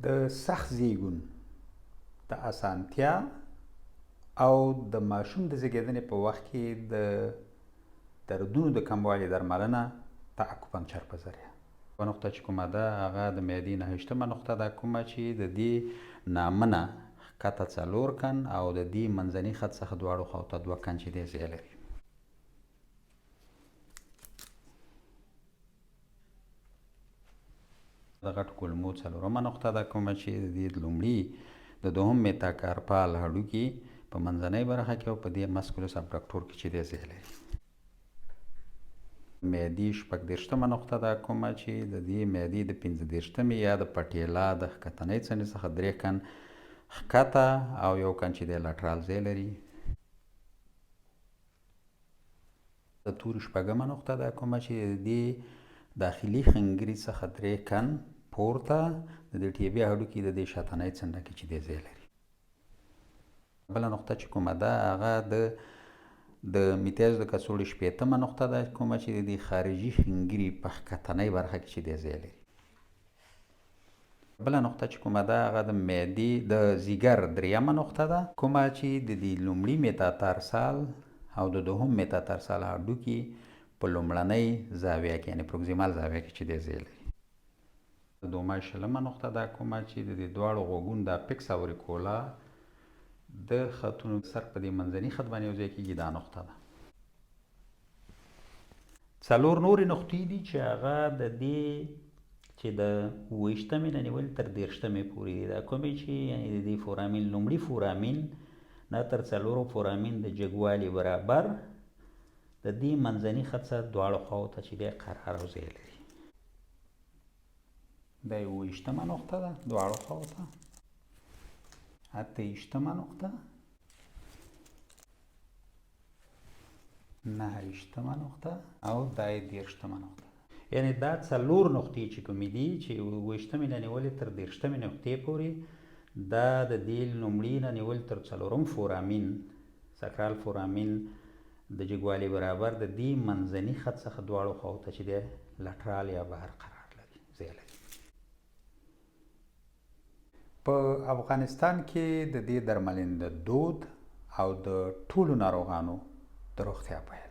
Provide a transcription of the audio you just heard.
د سخت زیږون د اسانتیا او د ماشوم د زیږیدنې په وخت کې د دردونو د کموالي درملنه د اکوپنکچر په ذریعه. په نقطه چې کومه ده هغه د معدې 9 نقطه ده، کومه چې د دې نامه نه ښکته 4 کن او د دې منځني خط څخه دواړو خواو ته 2 کن چې دی ځای لري. د غټ کولمو 4مه نقطه ده، کومه چې د دې لومړي د دوهم میتاکارپال هډوکي په منځنۍ برخه کې او په دې مسکولوس ابډکټور کې چې دی ځای لري. معدې 14مه نقطه ده، کومه چې د دې معدې د 15مې یا د پټیلا د ښکتنۍ څنډې څخه 3 کن ښکته او 1 کن چې دی لټرال ځای لري. د توري 6مه نقطه ده، کومه چې د دې داخلي خنګري څخه 3 کن پورته د دې ټیبیا هډوکي د دې شاتنۍ څنډه کې چې دی ځای لري. بله نقطه چې کومه ده هغه د میتیازو د کڅوړې 80مه نقطه ده، کومه چې د دې خارجي خنګري په ښکتنۍ برخه کې چې دی ځای لري. بله نقطه چې کومه ده هغه د معدې د ځیګر 3مه نقطه ده، کومه چې د دې لومړي میتاتارسال او د دوهم میتاتارسال هډوکي په لومړنۍ زاویه کې یعنې پروکزیمال زاویه کې چې دی ځای لري. د 20مه نقطه ده، کومه چې د دې دواړو غوږونو د اپیکس اوريکولا د خطونو سر په دې منځني خط باندې یو ځای کېږي، دا نقطه ده. 4 نورې نقطې دي چې هغه د دې چې د 28مې نه نیول تر 30مې پورې دي. دا کومې چې یعنې د دې فورامین لومړي فورامین نه تر 4 فورامین د جګوالي برابر د دې منځني خط څخه دواړو خواو ته چې دی قرار او ځای لري. دا 28مه نقطه ده دواړو خواو ته، 28مه نقطه، 29مه نقطه او دا 30مه نقطه. یعنې دا 4 نقطې چې کومې دي چې 28مې نه نیولې تر 30مې نقطې پورې دا د دې لومړي نه نیول تر 4م فورامین ساکرال فورامین د جګوالي برابر د دې منځني خط څخه دواړو خواو ته چې دی لټرال یا بهر قرار لري، ځای لري. په افغانستان کې د دې درملنې د دود او د ټولو ناروغانو د روغتیا په